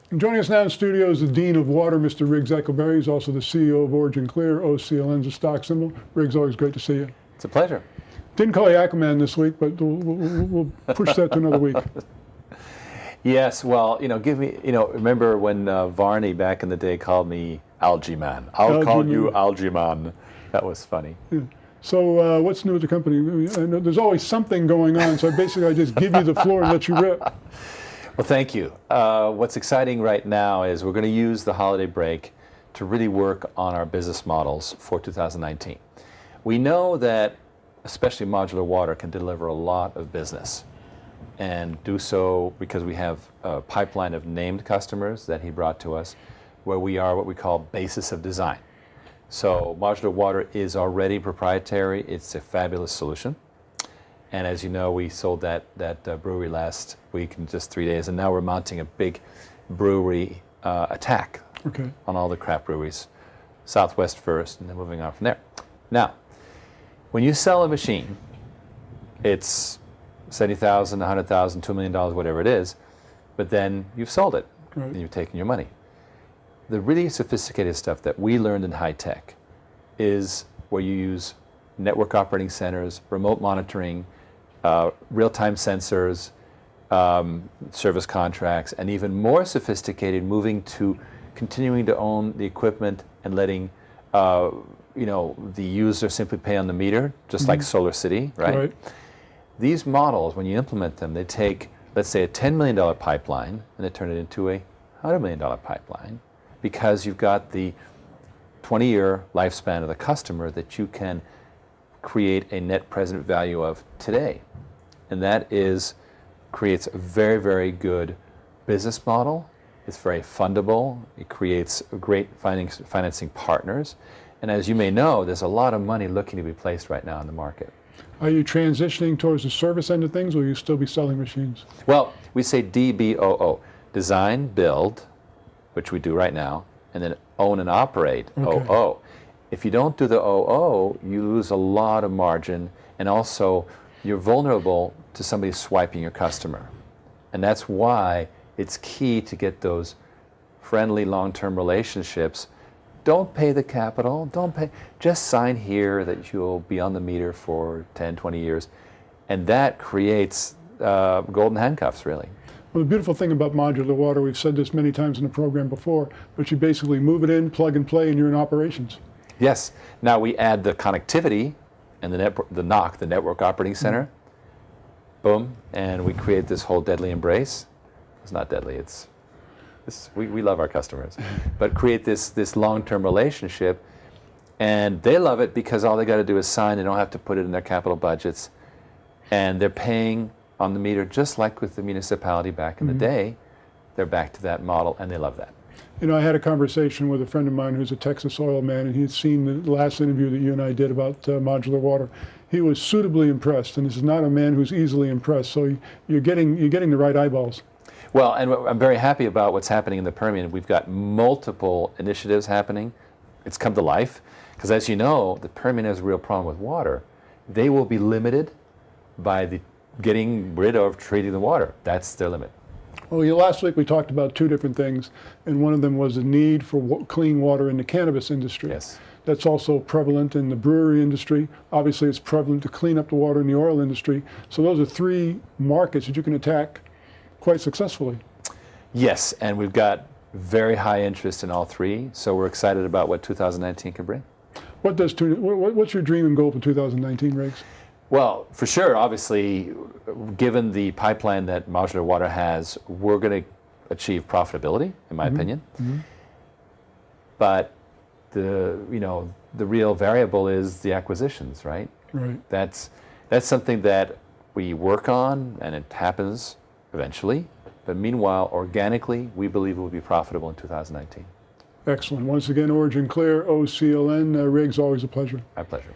And joining us now in studio is the Dean of Water, Mr. Riggs Eckelberry. He's also the CEO of OriginClear. OCLN's a stock symbol. Riggs, always great to see you. It's a pleasure. Didn't call you Aquaman this week, but we'll push that to another week. Yes, well, remember when Varney back in the day called me Algae Man? I'll call you Algae Man. That was funny. Yeah. So what's new with the company? I know there's always something going on, so basically I just give you the floor and let you rip. Well, thank you. What's exciting right now is we're going to use the holiday break to really work on our business models for 2019. We know that especially modular water can deliver a lot of business, and do so because we have a pipeline of named customers that he brought to us where we are what we call basis of design. So modular water is already proprietary. It's a fabulous solution. And as you know, we sold that brewery last week in just 3 days, and now we're mounting a big brewery attack on all the craft breweries, Southwest first, and then moving on from there. Now, when you sell a machine, it's $70,000, $100,000, $2 million, whatever it is, but then you've sold it, and you've taken your money. The really sophisticated stuff that we learned in high tech is where you use network operating centers, remote monitoring, real-time sensors, service contracts, and even more sophisticated, moving to continuing to own the equipment and letting the user simply pay on the meter, just like Solar City, right? These models, when you implement them, they take, let's say, a $10 million pipeline and they turn it into a $100 million pipeline, because you've got the 20-year lifespan of the customer that you can create a net present value of today. And that creates a very, very good business model. It's very fundable. It creates great financing partners. And as you may know, there's a lot of money looking to be placed right now in the market. Are you transitioning towards the service end of things, or will you still be selling machines? Well, we say DBOO, design, build, which we do right now, and then own and operate, OO. If you don't do the OO, you lose a lot of margin, and also you're vulnerable to somebody swiping your customer. And that's why it's key to get those friendly long-term relationships. Don't pay the capital, just sign here that you'll be on the meter for 10, 20 years. And that creates golden handcuffs, really. Well, the beautiful thing about modular water, we've said this many times in the program before, but you basically move it in, plug and play, and you're in operations. Yes. Now we add the connectivity and the NOC, the Network Operating Center. Boom, and we create this whole deadly embrace. It's not deadly. We love our customers, but create this long-term relationship, and they love it because all they got to do is sign. They don't have to put it in their capital budgets, and they're paying on the meter just like with the municipality back in the day. They're back to that model, and they love that. You know, I had a conversation with a friend of mine who's a Texas oil man, and he had seen the last interview that you and I did about modular water. He was suitably impressed, and this is not a man who's easily impressed. So you're getting the right eyeballs. Well, and I'm very happy about what's happening in the Permian. We've got multiple initiatives happening. It's come to life because, as you know, the Permian has a real problem with water. They will be limited by getting rid of treating the water. That's their limit. Well, last week we talked about two different things, and one of them was the need for clean water in the cannabis industry. Yes. That's also prevalent in the brewery industry. Obviously, it's prevalent to clean up the water in the oil industry. So those are three markets that you can attack quite successfully. Yes, and we've got very high interest in all three, so we're excited about what 2019 can bring. What's your dream and goal for 2019, Riggs? Well, for sure, obviously, given the pipeline that modular water has, we're going to achieve profitability, in my opinion. But the real variable is the acquisitions, right? Right. That's something that we work on, and it happens eventually. But meanwhile, organically, we believe it will be profitable in 2019. Excellent. Once again, OriginClear, OCLN. Riggs, always a pleasure. My pleasure.